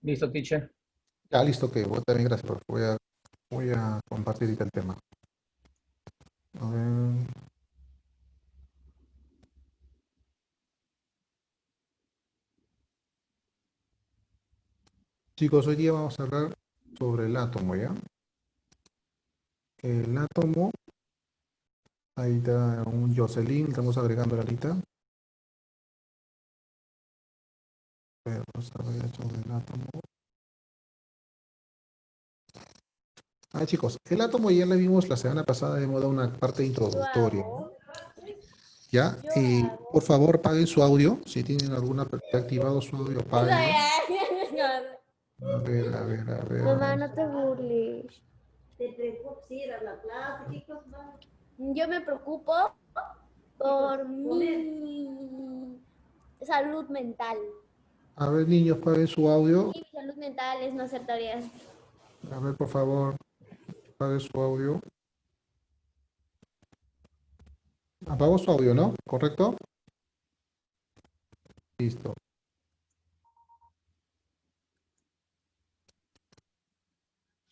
Listo, teacher. Ya, listo, ok. También gracias, profe. Voy a compartir ahorita el tema. A ver. Chicos, hoy día vamos a hablar sobre el átomo, ¿ya? El átomo, ahí está un Jocelyn, estamos agregando la lista. Vamos a ver sobre el átomo. Chicos, el átomo ya le vimos la semana pasada, hemos dado una parte Yo introductoria, ¿no? hago, ¿Ya? yo Y por hago. favor, apaguen su audio. Si tienen alguna activado su audio, apáguenlo. A ver, a ver, a ver. Mamá, no te burles. Te preocupes, ir a la clase, chicos. Yo me preocupo por mi salud mental. A ver, niños, apaguen su audio. Y mi salud mental es no hacer tareas. A ver, por favor, apaguen su audio. Apagó su audio, ¿no? ¿Correcto? Listo.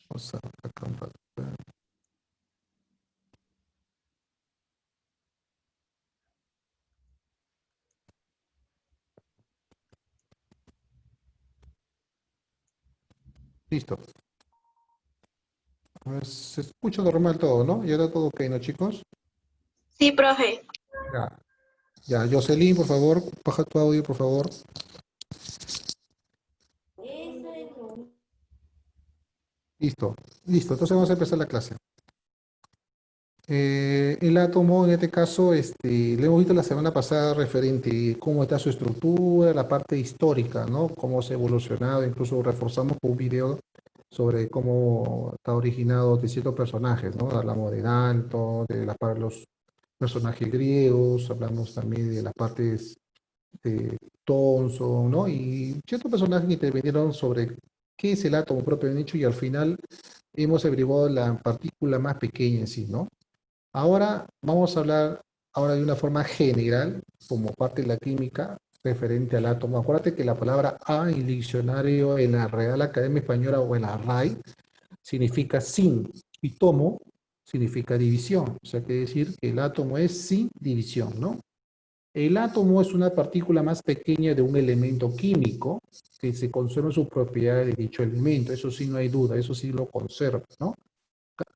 Vamos a compartir. Listo. A ver, se escucha normal todo, ¿no? Ya está todo ok, ¿no, chicos? Sí, profe. Ya. Ya, Jocelyn, por favor, baja tu audio, por favor. Listo. Listo. Entonces vamos a empezar la clase. El átomo, en este caso, le hemos visto la semana pasada referente a cómo está su estructura, la parte histórica, ¿no? Cómo se ha evolucionado, incluso reforzamos con un video sobre cómo está originado de ciertos personajes, ¿no? Hablamos de Dalton, los personajes griegos, hablamos también de las partes de Thomson, ¿no? Y ciertos personajes que intervinieron sobre qué es el átomo propiamente dicho y al final hemos averiguado la partícula más pequeña en sí, ¿no? Ahora vamos a hablar ahora de una forma general, como parte de la química, referente al átomo. Acuérdate que la palabra A en el diccionario, en la Real Academia Española o en la RAI, significa sin, y tomo significa división. O sea, quiere decir que el átomo es sin división, ¿no? El átomo es una partícula más pequeña de un elemento químico que se conserva sus propiedades de dicho elemento. Eso sí, no hay duda, eso sí lo conserva, ¿no?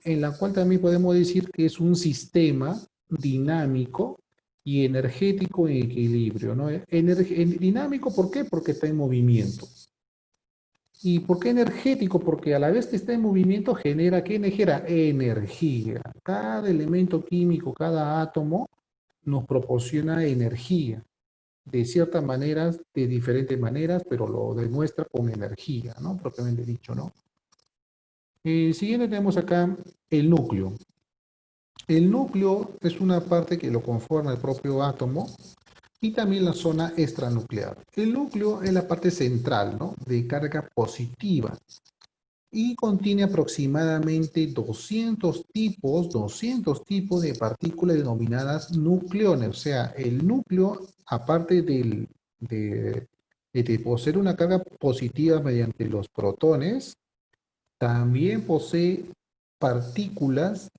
En la cual también podemos decir que es un sistema dinámico y energético en equilibrio, ¿no? Dinámico, ¿por qué? Porque está en movimiento. ¿Y por qué energético? Porque a la vez que está en movimiento genera, ¿qué genera? Energía. Cada elemento químico, cada átomo nos proporciona energía. De ciertas maneras, de diferentes maneras, pero lo demuestra con energía, ¿no? Propiamente dicho, ¿no? Siguiente tenemos acá el núcleo. El núcleo es una parte que lo conforma el propio átomo y también la zona extranuclear. El núcleo es la parte central, ¿no? De carga positiva y contiene aproximadamente 200 tipos de partículas denominadas nucleones. O sea, el núcleo, aparte de poseer una carga positiva mediante los protones, también posee partículas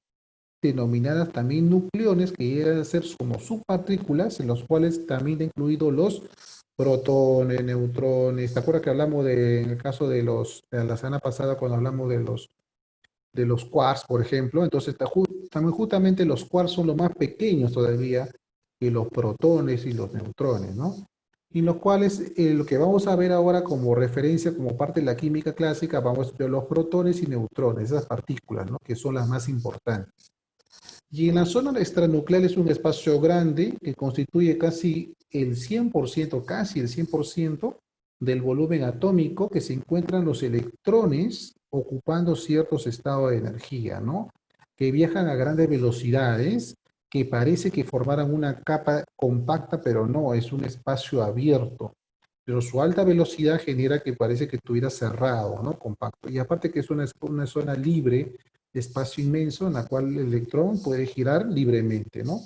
denominadas también nucleones, que llegan a ser como subpartículas, en los cuales también está incluido los protones, neutrones. ¿Te acuerdas que hablamos en el caso de la semana pasada, cuando hablamos de los quarks, por ejemplo? Entonces, también justamente los quarks son los más pequeños todavía que los protones y los neutrones, ¿no? Y los cuales, lo que vamos a ver ahora como referencia, como parte de la química clásica, vamos a ver los protones y neutrones, esas partículas, ¿no? Que son las más importantes. Y en la zona extranuclear es un espacio grande que constituye casi el 100%, casi el 100% del volumen atómico, que se encuentran los electrones ocupando ciertos estados de energía, ¿no? Que viajan a grandes velocidades, que parece que formaran una capa compacta, pero no, es un espacio abierto. Pero su alta velocidad genera que parece que estuviera cerrado, ¿no? Compacto. Y aparte que es una zona libre, espacio inmenso en la cual el electrón puede girar libremente, ¿no?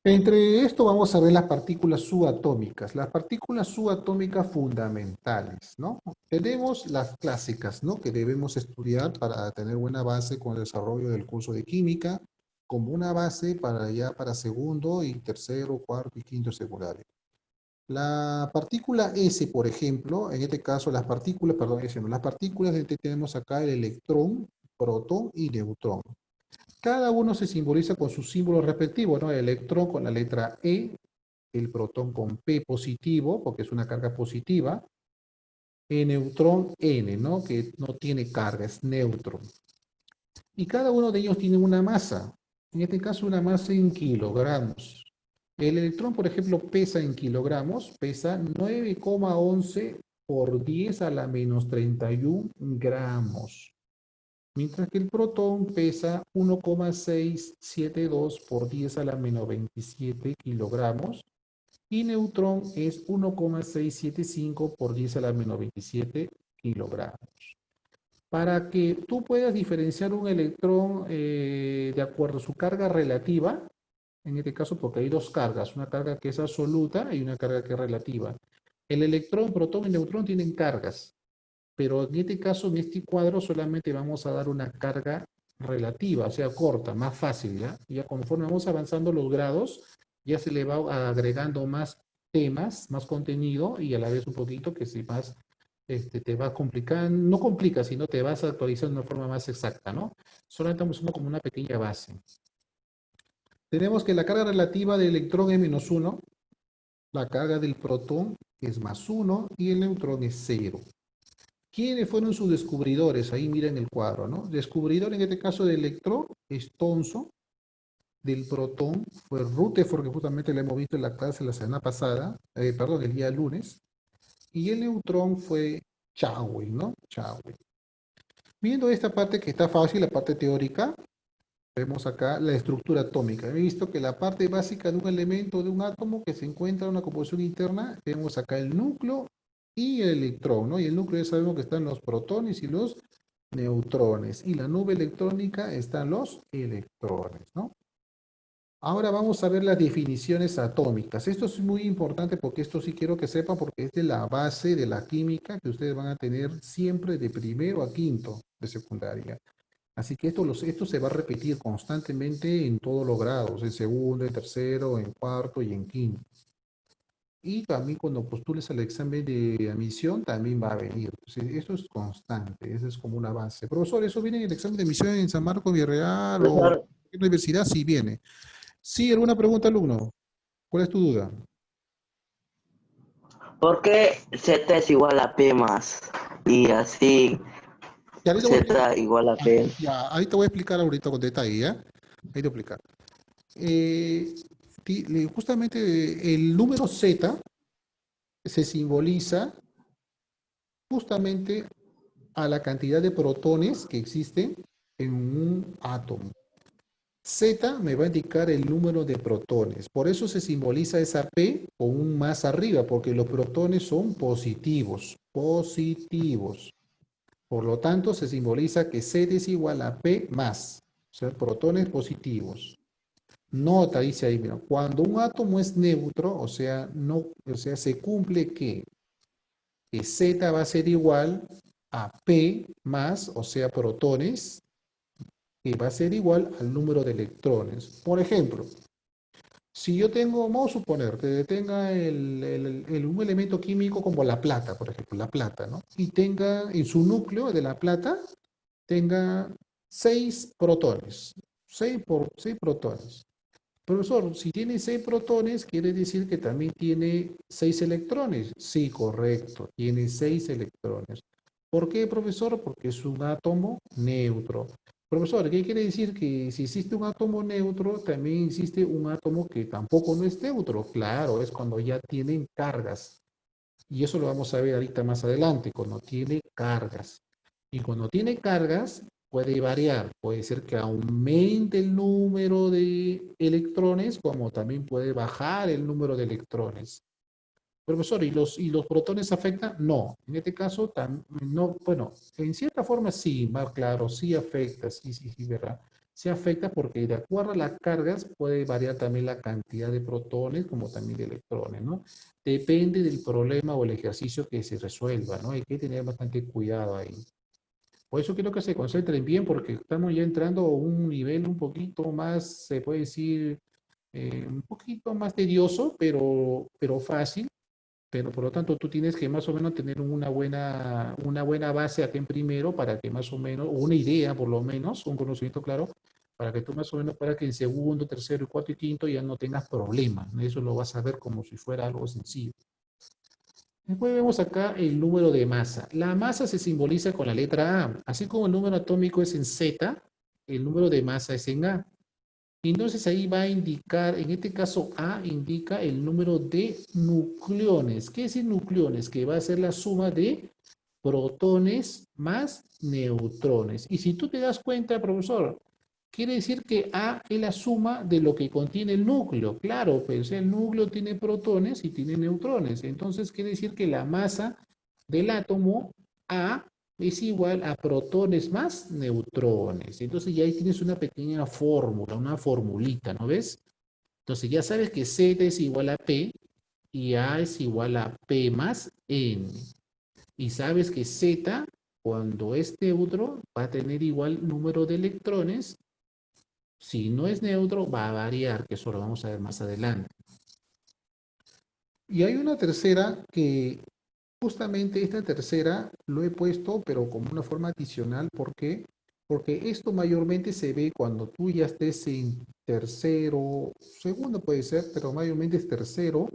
Entre esto vamos a ver las partículas subatómicas, las partículas subatómicas fundamentales, ¿no? Tenemos las clásicas, ¿no? Que debemos estudiar para tener buena base con el desarrollo del curso de química, como una base para ya para segundo y tercero, cuarto y quinto secundario. La partícula S, por ejemplo, en este caso las partículas, perdón, S no, las partículas tenemos acá el electrón, protón y neutrón. Cada uno se simboliza con su símbolo respectivo, ¿no? El electrón con la letra E, el protón con P positivo, porque es una carga positiva, el neutrón N, ¿no? Que no tiene carga, es neutro. Y cada uno de ellos tiene una masa, en este caso una masa en kilogramos. El electrón, por ejemplo, pesa en kilogramos, pesa 9,11 por 10 a la menos 31 gramos. Mientras que el protón pesa 1,672 por 10 a la menos 27 kilogramos y neutrón es 1,675 por 10 a la menos 27 kilogramos. Para que tú puedas diferenciar un electrón de acuerdo a su carga relativa, en este caso porque hay dos cargas, una carga que es absoluta y una carga que es relativa. El electrón, protón y neutrón tienen cargas, pero en este caso, en este cuadro, solamente vamos a dar una carga relativa, o sea, corta, más fácil, ¿ya? Ya conforme vamos avanzando los grados, ya se le va agregando más temas, más contenido, y a la vez un poquito que si más te va complicando, no complica, sino te vas actualizando de una forma más exacta, ¿no? Solamente estamos usando como una pequeña base. Tenemos que la carga relativa del electrón es menos 1, la carga del protón es más 1 y el neutrón es 0. ¿Quiénes fueron sus descubridores? Ahí miren el cuadro, ¿no? Descubridor en este caso del electrón es Thomson, del protón fue Rutherford, que justamente lo hemos visto en la clase la semana pasada, perdón, el día lunes, y el neutrón fue Chadwick, ¿no? Chadwick. Viendo esta parte que está fácil, la parte teórica, vemos acá la estructura atómica. He visto que la parte básica de un elemento, de un átomo que se encuentra en una composición interna, tenemos acá el núcleo y el electrón, ¿no? Y el núcleo ya sabemos que están los protones y los neutrones. Y la nube electrónica están los electrones, ¿no? Ahora vamos a ver las definiciones atómicas. Esto es muy importante porque esto sí quiero que sepan porque es de la base de la química que ustedes van a tener siempre de primero a quinto de secundaria. Así que esto se va a repetir constantemente en todos los grados, en segundo, en tercero, en cuarto y en quinto. Y también cuando postules al examen de admisión también va a venir. Entonces, esto es constante, eso es como una base. Profesor, ¿eso viene en el examen de admisión en San Marcos, Villarreal o Profesor, en la universidad? Sí, viene. Sí, ¿alguna pregunta, alumno? ¿Cuál es tu duda? ¿por qué Z es igual a P más? Y así Ya, ahí te voy a explicar. Z igual a P. Ya, ahí te voy a explicar ahorita con detalle, ¿ya? Ahí te voy a explicar. Eh, justamente el número Z se simboliza justamente a la cantidad de protones que existen en un átomo. Z me va a indicar el número de protones. Por eso se simboliza esa P con un más arriba, porque los protones son positivos. Positivos. Por lo tanto, se simboliza que Z es igual a P más. O sea, protones positivos. Nota, dice ahí, mira, cuando un átomo es neutro, o sea, no, o sea, se cumple que Z va a ser igual a P más, o sea, protones, que va a ser igual al número de electrones. Por ejemplo, si yo tengo, vamos a suponer que tenga un elemento químico como la plata, por ejemplo, la plata, ¿no? Y tenga en su núcleo de la plata, tenga 6 protones, 6 protones. Profesor, si tiene 6 protones, quiere decir que también tiene 6 electrones. Sí, correcto, tiene 6 electrones. ¿Por qué, profesor? Porque es un átomo neutro. Profesor, ¿qué quiere decir? Que si existe un átomo neutro, también existe un átomo que tampoco no es neutro. Claro, es cuando ya tienen cargas. Y eso lo vamos a ver ahorita más adelante, cuando tiene cargas. Y cuando tiene cargas, puede variar. Puede ser que aumente el número de electrones, como también puede bajar el número de electrones. Profesor, ¿y los protones afectan? No. En este caso, no, bueno, en cierta forma sí, más claro, sí afecta, sí, sí, sí, ¿verdad? se afecta porque de acuerdo a las cargas puede variar también la cantidad de protones como también de electrones, ¿no? Depende del problema o el ejercicio que se resuelva, ¿no? Hay que tener bastante cuidado ahí. Por eso quiero que se concentren bien porque estamos ya entrando a un nivel un poquito más, se puede decir, un poquito más tedioso, pero fácil. Pero por lo tanto tú tienes que más o menos tener una buena base aquí en primero para que más o menos, o una idea por lo menos, un conocimiento claro, para que tú más o menos para que en segundo, tercero, y cuarto y quinto ya no tengas problemas. Eso lo vas a ver como si fuera algo sencillo. Después vemos acá el número de masa. La masa se simboliza con la letra A. Así como el número atómico es en Z, el número de masa es en A. Entonces ahí va a indicar, en este caso A indica el número de nucleones. ¿Qué es el nucleones? Que va a ser la suma de protones más neutrones. Y si tú te das cuenta, profesor, quiere decir que A es la suma de lo que contiene el núcleo. Claro, pues el núcleo tiene protones y tiene neutrones. Entonces quiere decir que la masa del átomo A es igual a protones más neutrones. Entonces ya ahí tienes una pequeña fórmula, una formulita, ¿no ves? Entonces ya sabes que Z es igual a P y A es igual a P más N. Y sabes que Z, cuando es neutro, va a tener igual número de electrones. Si no es neutro, va a variar, que eso lo vamos a ver más adelante. Y hay una tercera que justamente esta tercera lo he puesto, pero como una forma adicional. ¿Por qué? Porque esto mayormente se ve cuando tú ya estés en tercero, segundo puede ser, pero mayormente es tercero,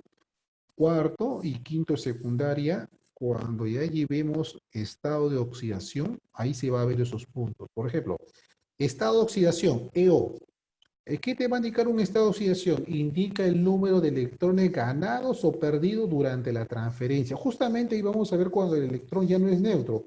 cuarto y quinto secundaria. Cuando ya llevemos estado de oxidación, ahí se va a ver esos puntos. Por ejemplo, estado de oxidación, EO. ¿Qué te va a indicar un estado de oxidación? Indica el número de electrones ganados o perdidos durante la transferencia. Justamente ahí vamos a ver cuando el electrón ya no es neutro.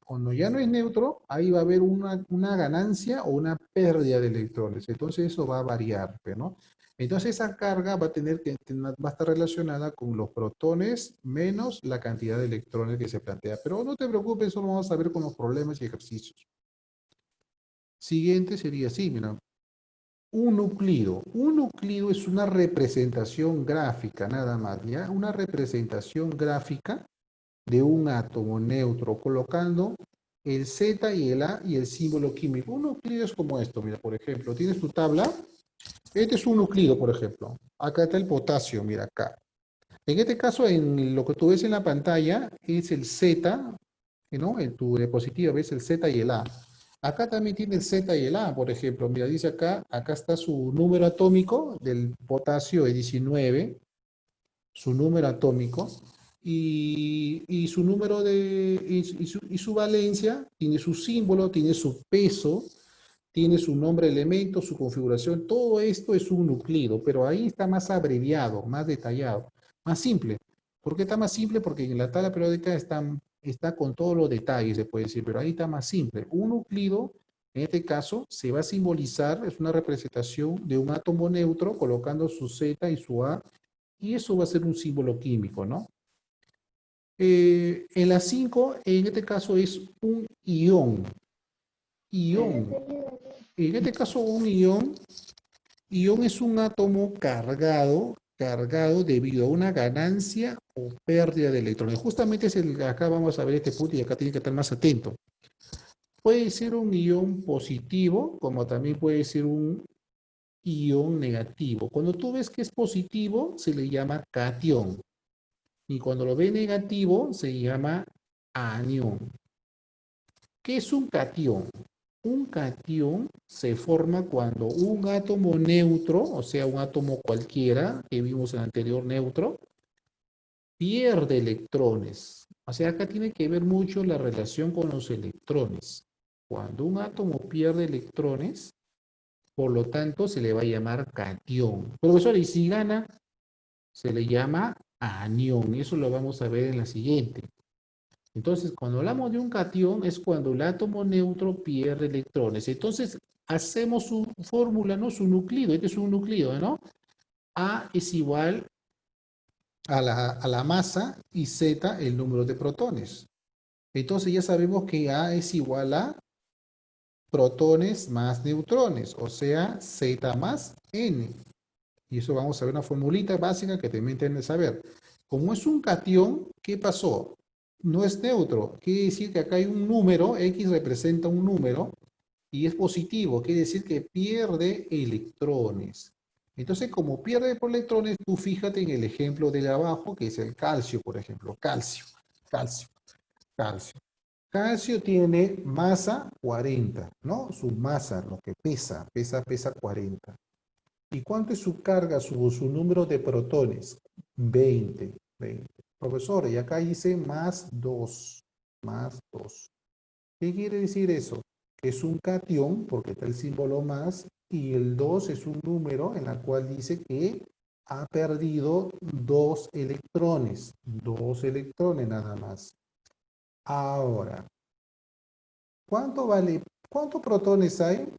Cuando ya no es neutro, ahí va a haber una ganancia o una pérdida de electrones. Entonces eso va a variar, ¿no? Entonces esa carga va a va a estar relacionada con los protones menos la cantidad de electrones que se plantea. Pero no te preocupes, eso lo vamos a ver con los problemas y ejercicios. Siguiente sería así, mira. Un núclido. Un núclido es una representación gráfica, nada más, ¿ya? Una representación gráfica de un átomo neutro, colocando el Z y el A y el símbolo químico. Un núclido es como esto, mira, por ejemplo, tienes tu tabla. Este es un núclido, por ejemplo. Acá está el potasio, mira acá. En este caso, en lo que tú ves en la pantalla, es el Z, ¿no? En tu diapositiva ves el Z y el A. Acá también tiene el Z y el A, por ejemplo. Mira, dice acá, acá está su número atómico del potasio es 19, su número atómico, y su número y su valencia, tiene su símbolo, tiene su peso, tiene su nombre de elemento, su configuración. Todo esto es un nuclido, pero ahí está más abreviado, más detallado, más simple. ¿Por qué está más simple? Porque en la tabla periódica está con todos los detalles, se puede decir, pero ahí está más simple. Un nuclido, en este caso, se va a simbolizar, es una representación de un átomo neutro colocando su Z y su A, y eso va a ser un símbolo químico, ¿no? En la 5, en este caso, es un ión. Ión. En este caso, un ión es un átomo cargado debido a una ganancia o pérdida de electrones. Justamente es el que acá vamos a ver este punto y acá tiene que estar más atento. Puede ser un ión positivo, como también puede ser un ión negativo. Cuando tú ves que es positivo, se le llama catión. Y cuando lo ve negativo, se llama anión. ¿Qué es un catión? Un catión se forma cuando un átomo neutro, o sea, un átomo cualquiera que vimos en el anterior neutro, pierde electrones. O sea, acá tiene que ver mucho la relación con los electrones. Cuando un átomo pierde electrones, por lo tanto, se le va a llamar catión. Profesor, y si gana, se le llama anión. Eso lo vamos a ver en la siguiente. Entonces, cuando hablamos de un catión es cuando el átomo neutro pierde electrones. Entonces, hacemos su fórmula, ¿no? Su núcleo. Este es un núcleo, ¿no? A es igual a la masa y Z el número de protones. Entonces ya sabemos que A es igual a protones más neutrones, o sea, Z más N. Y eso vamos a ver una formulita básica que también tienen que saber. Como es un catión, ¿qué pasó? No es neutro. Quiere decir que acá hay un número, X representa un número, y es positivo. Quiere decir que pierde electrones. Entonces, como pierde por electrones, tú fíjate en el ejemplo de abajo, que es el calcio, por ejemplo. Calcio, calcio, calcio. Calcio tiene masa 40, ¿no? Su masa, lo que pesa 40. ¿Y cuánto es su carga, su número de protones? 20, 20. Profesor, y acá dice más 2, más 2. ¿Qué quiere decir eso? Que es un catión, porque está el símbolo más, y el 2 es un número en la cual dice que ha perdido 2 electrones nada más. Ahora, ¿cuánto vale? ¿Cuántos protones hay?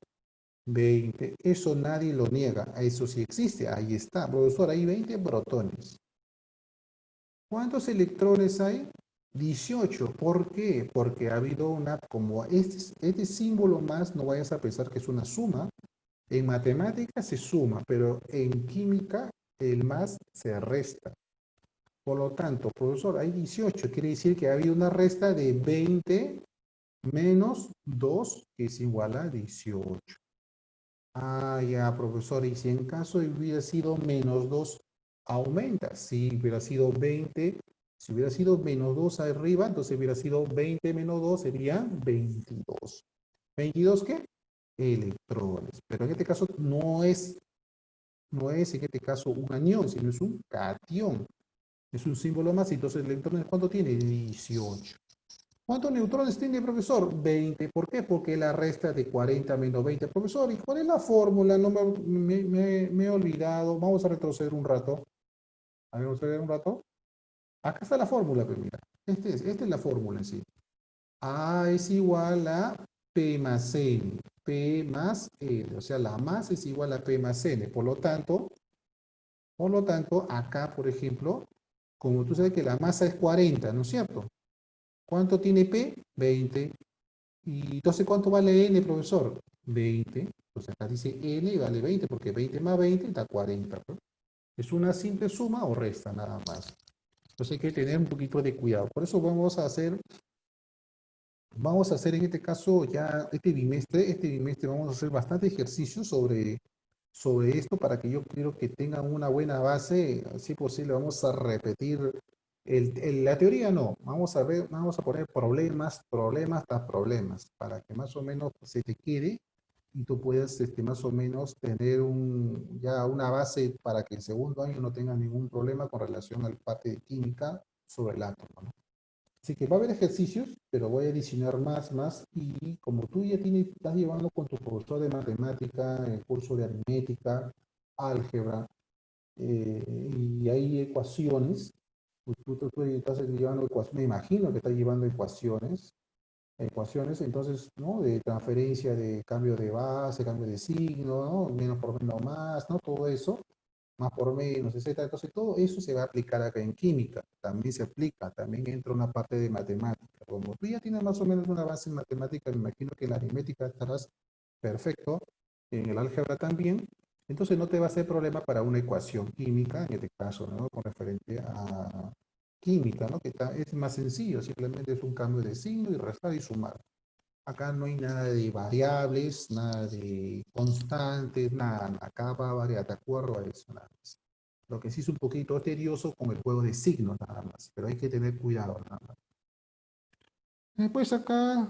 20. Eso nadie lo niega. Eso sí existe. Ahí está. Profesor, hay 20 protones. ¿Cuántos electrones hay? 18. ¿Por qué? Porque ha habido una, como este símbolo más, no vayas a pensar que es una suma. En matemáticas se suma, pero en química el más se resta. Por lo tanto, profesor, hay 18. Quiere decir que ha habido una resta de 20 menos 2, que es igual a 18. Ah, ya, profesor, y si en caso hubiera sido menos 2, aumenta. Si hubiera sido 20, si hubiera sido menos 2 arriba, entonces hubiera sido 20 menos 2, sería 22. ¿22 qué? Electrones. Pero en este caso no es en este caso un anión, sino es un catión. Es un símbolo más, entonces el electrón, ¿cuánto tiene? 18. ¿Cuántos neutrones tiene, profesor? 20. ¿Por qué? Porque la resta de 40 menos 20. Profesor, ¿y cuál es la fórmula? No me he olvidado. Vamos a retroceder un rato. A ver, vamos a ver un rato. Acá está la fórmula, pues mira. Esta es la fórmula en sí. A es igual a P más N. P más N. O sea, la masa es igual a P más N. Por lo tanto, acá, por ejemplo, como tú sabes que la masa es 40, ¿no es cierto? ¿Cuánto tiene P? 20. Y entonces, ¿cuánto vale N, profesor? 20. Pues acá dice N y vale 20, porque 20 más 20 da 40, ¿no? Es una simple suma o resta, nada más. Entonces hay que tener un poquito de cuidado. Por eso vamos a hacer en este caso ya este bimestre vamos a hacer bastante ejercicio sobre esto para que yo quiero que tengan una buena base. Si es posible, vamos a repetir la teoría no, vamos a poner problemas, problemas tras problemas, para que más o menos se te quede y tú puedas más o menos tener ya una base para que el segundo año no tenga ningún problema con relación a la parte de química sobre el átomo, ¿no? Así que va a haber ejercicios, pero voy a adicionar más, y como tú ya estás llevando con tu profesor de matemática, el curso de aritmética, álgebra, y hay ecuaciones, pues tú estás llevando ecuaciones, me imagino que estás llevando ecuaciones, entonces, ¿no? De transferencia, de cambio de base, cambio de signo, ¿no? Menos por menos más, ¿no? Todo eso, más por menos, etcétera. Entonces, todo eso se va a aplicar acá en química. También se aplica, también entra una parte de matemática. Como tú ya tienes más o menos una base en matemática, me imagino que en la aritmética estarás perfecto, en el álgebra también. Entonces, no te va a hacer problema para una ecuación química, en este caso, ¿no? Con referente a química, ¿no? Es más sencillo, simplemente es un cambio de signo y restar y sumar. Acá no hay nada de variables, nada de constantes, nada. Acá va a variar de acuerdo a eso, nada más. Lo que sí es un poquito tedioso con el juego de signos, nada más. Pero hay que tener cuidado, nada más. Después acá,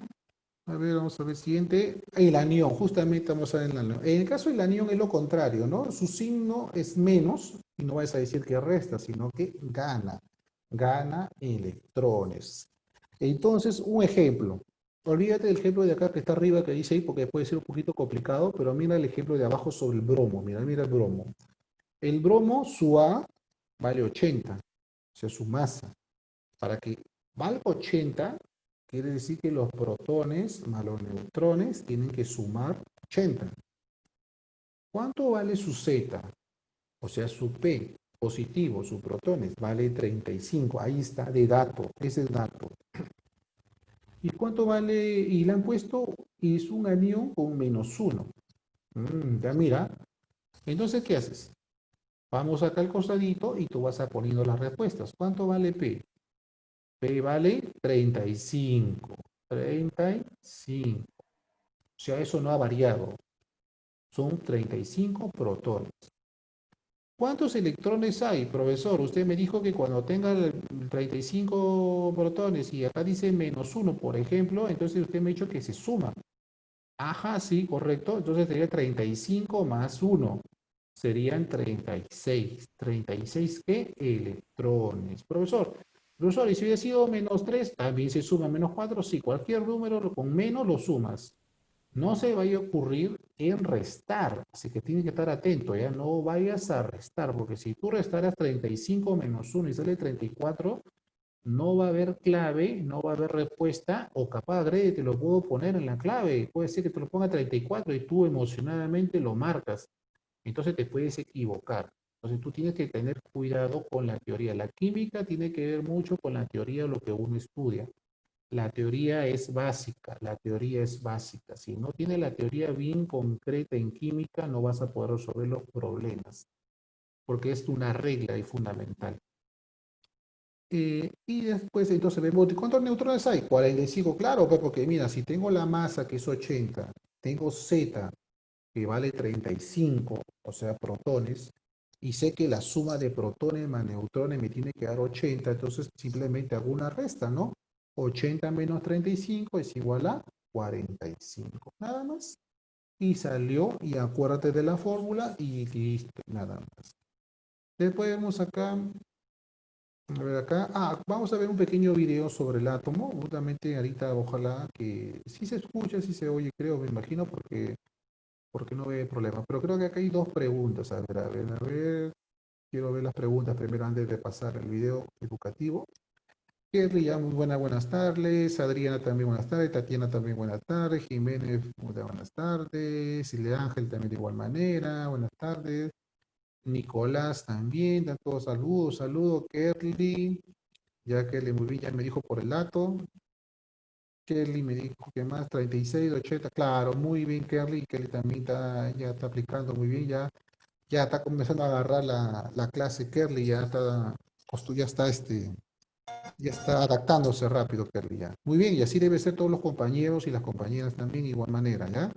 a ver, vamos a ver siguiente. El anión, justamente vamos a ver el anión. En el caso del anión es lo contrario, ¿no? Su signo es menos, y no vas a decir que resta, sino que gana electrones. Entonces, un ejemplo. Olvídate del ejemplo de acá que está arriba que dice ahí porque puede ser un poquito complicado, pero mira el ejemplo de abajo sobre el bromo. Mira el bromo. El bromo, su A vale 80, o sea, su masa. Para que valga 80, quiere decir que los protones más los neutrones tienen que sumar 80. ¿Cuánto vale su Z? O sea, su P positivo, sus protones, vale 35. Ahí está, de dato, ese es dato. ¿Y cuánto vale? Y le han puesto es un anión con -1. Ya mira. Entonces, ¿qué haces? Vamos acá al costadito y tú vas a poniendo las respuestas. ¿Cuánto vale P? P vale 35. 35. O sea, eso no ha variado. Son 35 protones. ¿Cuántos electrones hay, profesor? Usted me dijo que cuando tenga 35 protones y acá dice -1, por ejemplo, entonces usted me ha dicho que se suma. Ajá, sí, correcto. Entonces sería 35 más 1. Serían 36. ¿36 qué? Electrones. Profesor, ¿y si hubiera sido -3? ¿También se suma -4? Sí, cualquier número con menos lo sumas. No se vaya a ocurrir en restar, así que tienes que estar atento, ya no vayas a restar, porque si tú restaras 35 menos 1 y sale 34, no va a haber clave, no va a haber respuesta, o capaz agrede, te lo puedo poner en la clave, puede ser que te lo ponga 34 y tú emocionadamente lo marcas, entonces te puedes equivocar. Entonces tú tienes que tener cuidado con la teoría. La química tiene que ver mucho con la teoría de lo que uno estudia. La teoría es básica, la teoría es básica. Si no tienes la teoría bien concreta en química, no vas a poder resolver los problemas, porque es una regla y fundamental. Y después, entonces vemos, ¿cuántos neutrones hay? 45, claro, pues, porque mira, si tengo la masa que es 80, tengo Z que vale 35, o sea, protones, y sé que la suma de protones más neutrones me tiene que dar 80, entonces simplemente hago una resta, ¿no? 80 menos 35 es igual a 45, nada más. Y salió, y acuérdate de la fórmula, y listo, nada más. Después vemos acá, a ver acá, vamos a ver un pequeño video sobre el átomo, justamente ahorita ojalá que sí se escucha, sí se oye, creo, me imagino, porque no hay problema. Pero creo que acá hay dos preguntas, a ver, quiero ver las preguntas primero antes de pasar el video educativo. Kerry, ya muy buenas tardes. Adriana también buenas tardes. Tatiana también buenas tardes. Jiménez, buenas tardes. Silvia Ángel también de igual manera. Buenas tardes. Nicolás también. Dan todos saludos. Kerly. Ya Kerly muy bien, ya me dijo por el dato. Kerly me dijo que más, 36, 80. Claro, muy bien Kerly. Kerly también ya está aplicando muy bien. Ya está comenzando a agarrar la clase Kerly. Ya está adaptándose rápido, Kerly, ya. Muy bien, y así debe ser todos los compañeros y las compañeras también, de igual manera, ¿ya?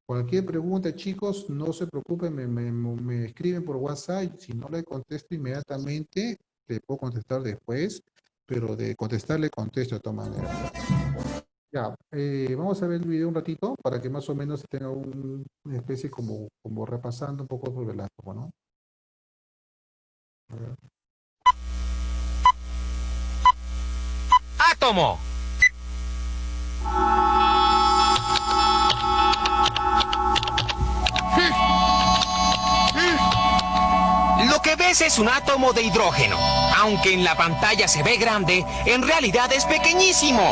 Cualquier pregunta, chicos, no se preocupen, me escriben por WhatsApp, si no le contesto inmediatamente, le puedo contestar después, pero de contestar le contesto de todas maneras. Ya, vamos a ver el video un ratito, para que más o menos tenga una especie como repasando un poco sobre el átomo, ¿no? A ver. Átomo. Lo que ves es un átomo de hidrógeno. Aunque en la pantalla se ve grande, en realidad es pequeñísimo.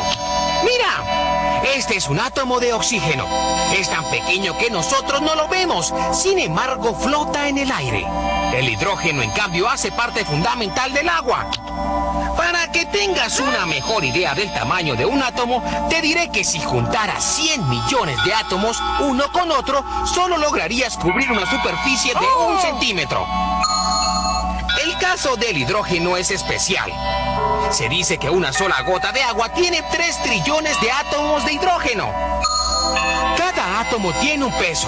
¡Mira! Este es un átomo de oxígeno. Es tan pequeño que nosotros no lo vemos. Sin embargo, flota en el aire. El hidrógeno, en cambio, hace parte fundamental del agua. Para que tengas una mejor idea del tamaño de un átomo, te diré que si juntaras 100 millones de átomos uno con otro, solo lograrías cubrir una superficie de 1 centímetro. El caso del hidrógeno es especial. Se dice que una sola gota de agua tiene 3 trillones de átomos de hidrógeno. Cada átomo tiene un peso.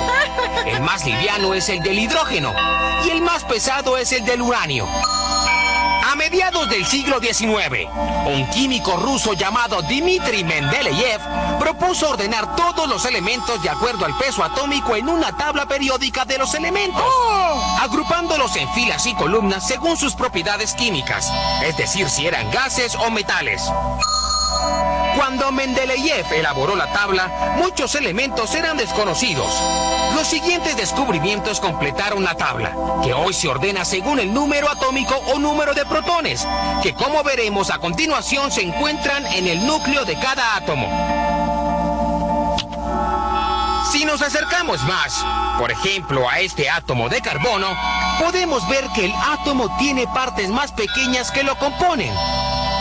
El más liviano es el del hidrógeno y el más pesado es el del uranio. A mediados del siglo XIX, un químico ruso llamado Dmitri Mendeleev propuso ordenar todos los elementos de acuerdo al peso atómico en una tabla periódica de los elementos, agrupándolos en filas y columnas según sus propiedades químicas, es decir, si eran gases o metales. Cuando Mendeleev elaboró la tabla, muchos elementos eran desconocidos. Los siguientes descubrimientos completaron la tabla, que hoy se ordena según el número atómico o número de protones, que como veremos a continuación se encuentran en el núcleo de cada átomo. Si nos acercamos más, por ejemplo, a este átomo de carbono, podemos ver que el átomo tiene partes más pequeñas que lo componen.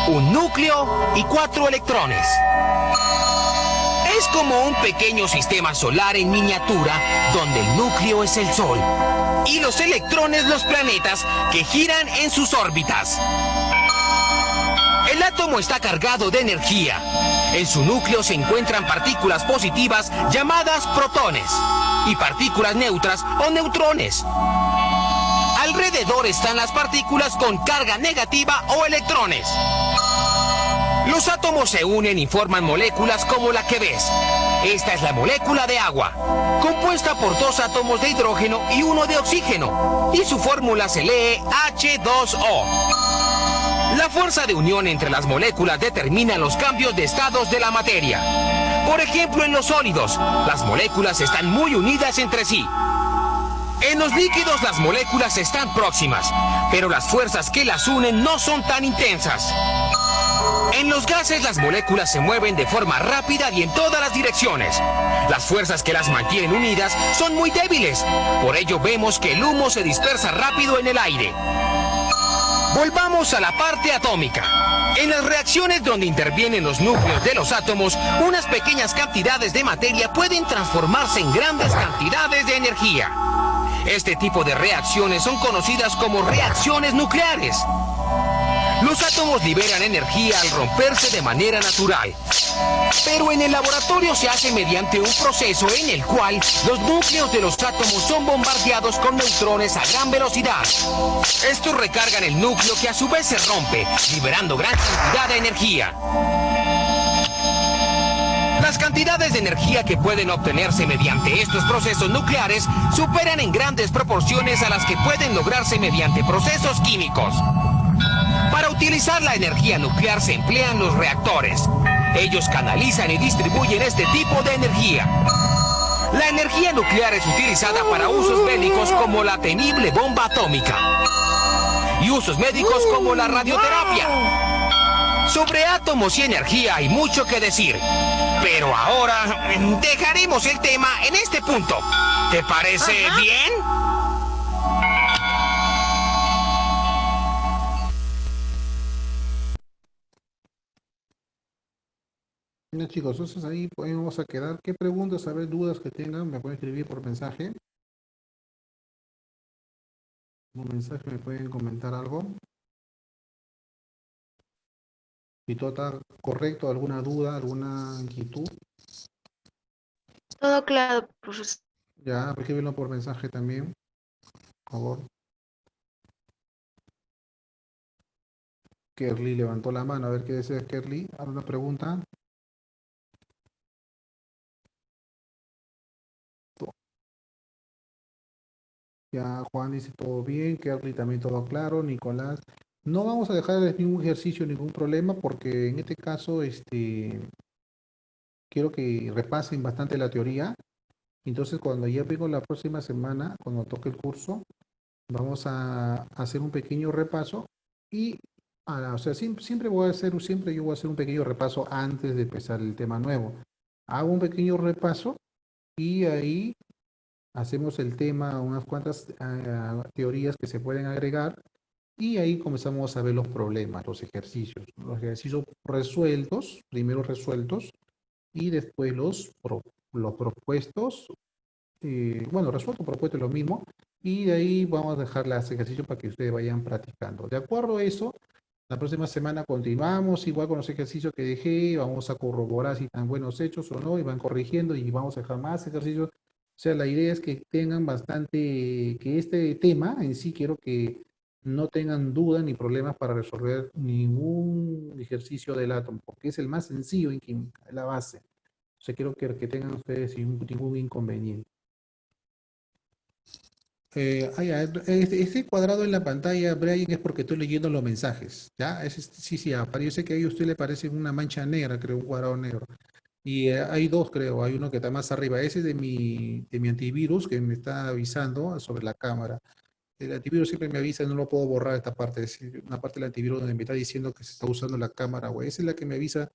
Un núcleo y 4 electrones. Es como un pequeño sistema solar en miniatura donde el núcleo es el Sol y los electrones los planetas que giran en sus órbitas. El átomo está cargado de energía. En su núcleo se encuentran partículas positivas llamadas protones y partículas neutras o neutrones. Alrededor están las partículas con carga negativa o electrones. Los átomos se unen y forman moléculas como la que ves. Esta es la molécula de agua, compuesta por 2 átomos de hidrógeno y 1 de oxígeno, y su fórmula se lee H2O. La fuerza de unión entre las moléculas determina los cambios de estados de la materia. Por ejemplo, en los sólidos, las moléculas están muy unidas entre sí. En los líquidos las moléculas están próximas, pero las fuerzas que las unen no son tan intensas. En los gases las moléculas se mueven de forma rápida y en todas las direcciones. Las fuerzas que las mantienen unidas son muy débiles, por ello vemos que el humo se dispersa rápido en el aire. Volvamos a la parte atómica. En las reacciones donde intervienen los núcleos de los átomos, unas pequeñas cantidades de materia pueden transformarse en grandes cantidades de energía. Este tipo de reacciones son conocidas como reacciones nucleares. Los átomos liberan energía al romperse de manera natural. Pero en el laboratorio se hace mediante un proceso en el cual los núcleos de los átomos son bombardeados con neutrones a gran velocidad. Estos recargan el núcleo que a su vez se rompe, liberando gran cantidad de energía. Las cantidades de energía que pueden obtenerse mediante estos procesos nucleares superan en grandes proporciones a las que pueden lograrse mediante procesos químicos. Para utilizar la energía nuclear se emplean los reactores. Ellos canalizan y distribuyen este tipo de energía. La energía nuclear es utilizada para usos bélicos como la temible bomba atómica y usos médicos como la radioterapia. Sobre átomos y energía hay mucho que decir, pero ahora dejaremos el tema en este punto. ¿Te parece bien? Bueno, chicos, entonces ahí pues, vamos a quedar. ¿Qué preguntas, a ver, dudas que tengan? Me pueden escribir por mensaje. Un mensaje me pueden comentar algo. Si todo está correcto, alguna duda, alguna inquietud, Todo claro, profesor. ya escríbelo por mensaje también, por favor. Kerly levantó la mano, a ver qué desea Kerly. ¿Alguna pregunta? Ya Juan dice todo bien, Kerly también todo claro, Nicolás. No vamos a dejar ningún ejercicio, ningún problema, porque en este caso quiero que repasen bastante la teoría. Entonces, cuando ya vengo la próxima semana, cuando toque el curso, vamos a hacer un pequeño repaso y, o sea, siempre yo voy a hacer un pequeño repaso antes de empezar el tema nuevo. Hago un pequeño repaso y ahí hacemos el tema, unas cuantas teorías que se pueden agregar y ahí comenzamos a ver los problemas, los ejercicios resueltos, primero resueltos y después los propuestos, bueno, resuelto, propuesto es lo mismo, y de ahí vamos a dejar los ejercicios para que ustedes vayan practicando. De acuerdo a eso, la próxima semana continuamos igual con los ejercicios que dejé, vamos a corroborar si están buenos hechos o no, y van corrigiendo y vamos a dejar más ejercicios. O sea, la idea es que tengan bastante, que este tema en sí quiero que no tengan dudas ni problemas para resolver ningún ejercicio del átomo, porque es el más sencillo en química, es la base. O sea, quiero que tengan ustedes ningún inconveniente. Este cuadrado en la pantalla, Brian, es porque estoy leyendo los mensajes, ¿ya? Sí, parece que a usted le parece una mancha negra, creo, un cuadrado negro. Y hay dos, creo, hay uno que está más arriba. Ese es de mi antivirus que me está avisando sobre la cámara. El antivirus siempre me avisa, no lo puedo borrar esta parte. Es una parte del antivirus donde me está diciendo que se está usando la cámara, güey. Esa es la que me avisa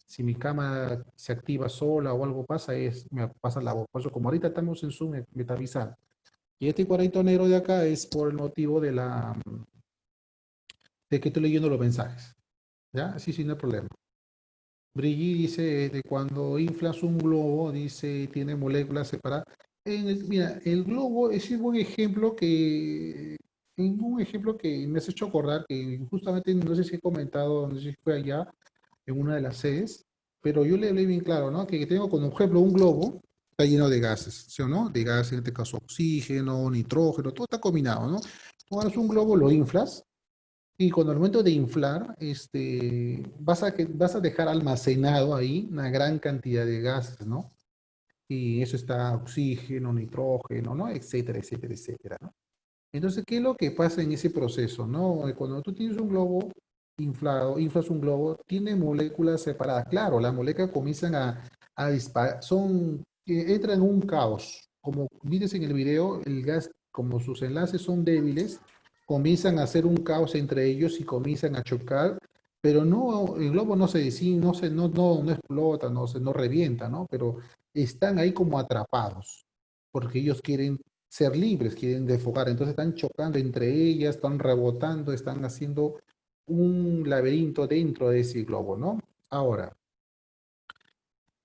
si mi cámara se activa sola o algo pasa, me pasa la voz. Por eso, como ahorita estamos en Zoom, me está avisando. Y este cuadradito negro de acá es por el motivo de que estoy leyendo los mensajes. ¿Ya? Sí, no hay problema. Brigitte dice, de cuando inflas un globo, dice, tiene moléculas separadas. Mira, el globo es un buen ejemplo que me has hecho acordar, que justamente no sé si he comentado, no sé si fue allá, en una de las sedes, pero yo le hablé bien claro, ¿no? Que tengo como ejemplo un globo, está lleno de gases, ¿sí o no? De gases, en este caso oxígeno, nitrógeno, todo está combinado, ¿no? Tú agarras un globo, lo inflas, y cuando al momento de inflar, vas a dejar almacenado ahí una gran cantidad de gases, ¿no? Y eso está oxígeno, nitrógeno, ¿no? Etcétera, etcétera, etcétera, ¿no? Entonces, ¿qué es lo que pasa en ese proceso, no? Cuando tú tienes un globo inflado, inflas un globo, tiene moléculas separadas. Claro, las moléculas comienzan a disparar, entran en un caos. Como viste en el video, el gas, como sus enlaces son débiles, comienzan a hacer un caos entre ellos y comienzan a chocar, pero no, el globo no se desintegra, no explota, no revienta, ¿no? Pero están ahí como atrapados, porque ellos quieren ser libres, quieren desfogar, entonces están chocando entre ellas, están rebotando, están haciendo un laberinto dentro de ese globo, ¿no? Ahora,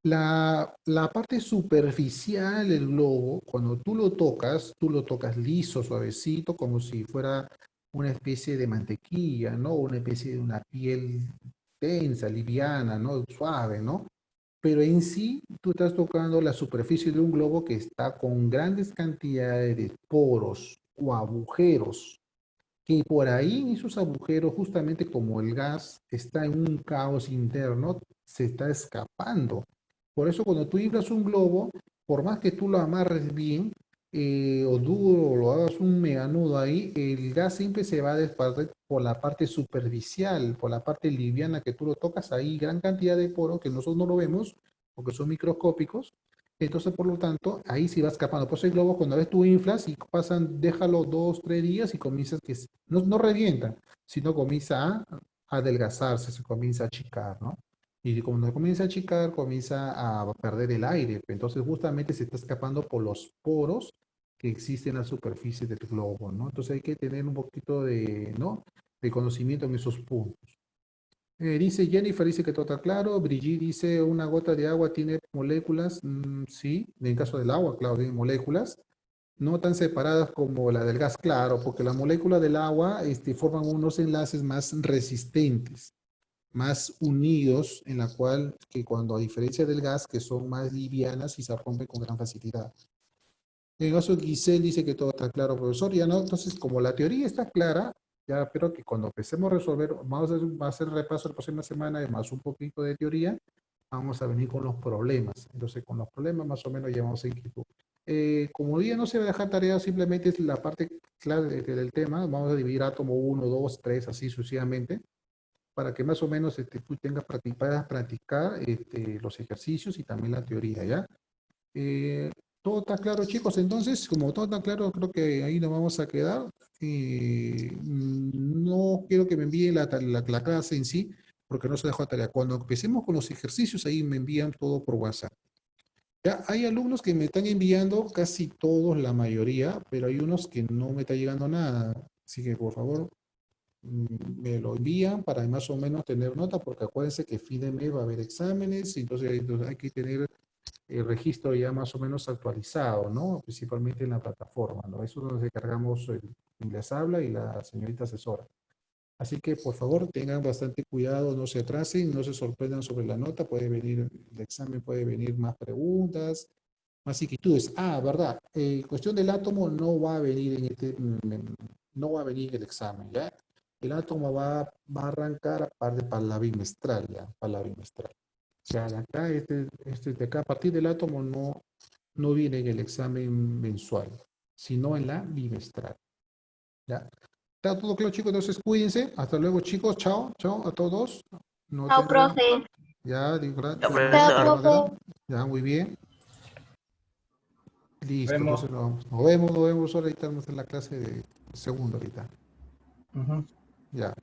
la parte superficial del globo, cuando tú lo tocas liso, suavecito, como si fuera una especie de mantequilla, ¿no? Una especie de una piel densa, liviana, ¿no? Suave, ¿no? Pero en sí tú estás tocando la superficie de un globo que está con grandes cantidades de poros o agujeros, que por ahí en esos agujeros, justamente como el gas está en un caos interno, se está escapando. Por eso cuando tú inflas un globo, por más que tú lo amarres bien, o duro, o lo hagas un meganudo ahí, el gas siempre se va a desparramar por la parte superficial, por la parte liviana que tú lo tocas ahí, gran cantidad de poros que nosotros no lo vemos, porque son microscópicos. Entonces, por lo tanto, ahí sí va escapando. Por eso el globo, cuando ves tú inflas y pasan, déjalo 2, 3 días y comienzas que no revienta, sino comienza a adelgazarse, se comienza a achicar, ¿no? Y cuando comienza a achicar, comienza a perder el aire. Entonces, justamente se está escapando por los poros que existen en la superficie del globo, ¿no? Entonces, hay que tener un poquito de, ¿no? De conocimiento en esos puntos. Dice Jennifer, dice que todo está claro. Brigitte dice, una gota de agua tiene moléculas. Sí, en el caso del agua, claro, tiene moléculas. No tan separadas como la del gas, claro, porque la molécula del agua forman unos enlaces más resistentes, más unidos, en la cual, que cuando a diferencia del gas, que son más livianas y se rompen con gran facilidad. En el caso de Giselle dice que todo está claro, profesor. Ya no, entonces, como la teoría está clara, ya espero que cuando empecemos a resolver, vamos a hacer repaso la próxima semana, además un poquito de teoría, vamos a venir con los problemas. Entonces, con los problemas más o menos ya vamos a ir. Como hoy día no se va a dejar tarea, simplemente es la parte clave del tema, vamos a dividir átomo 1, 2, 3, así sucesivamente, para que más o menos tú puedas practicar los ejercicios y también la teoría, ¿ya? Eh, todo está claro, chicos. Entonces, como todo está claro, creo que ahí nos vamos a quedar. No quiero que me envíen la clase en sí, porque no se dejó tarea. Cuando empecemos con los ejercicios, ahí me envían todo por WhatsApp. Ya hay alumnos que me están enviando, casi todos, la mayoría, pero hay unos que no me está llegando nada. Así que, por favor, me lo envían para más o menos tener nota, porque acuérdense que fin de mes va a haber exámenes, entonces hay que tener el registro ya más o menos actualizado, ¿no? Principalmente en la plataforma, ¿no? Eso es donde cargamos quien les habla y la señorita asesora. Así que, por favor, tengan bastante cuidado, no se atrasen, no se sorprendan sobre la nota, puede venir, el examen puede venir más preguntas, más inquietudes. Ah, verdad, cuestión del átomo no va a venir no va a venir el examen, ¿ya? El átomo va a arrancar aparte para la bimestral, ¿ya? Para la bimestral. O sea, de acá, de acá, a partir del átomo no viene en el examen mensual, sino en la bimestral. ¿Ya? Está todo claro, chicos, entonces cuídense. Hasta luego, chicos. Chao, chao a todos. No Chao, tengo, profe. ya, Ya, profesor. ya, muy bien. Listo, Vemos. entonces nos vemos. Ahorita estamos en la clase de segundo ahorita. Ujú. Ya.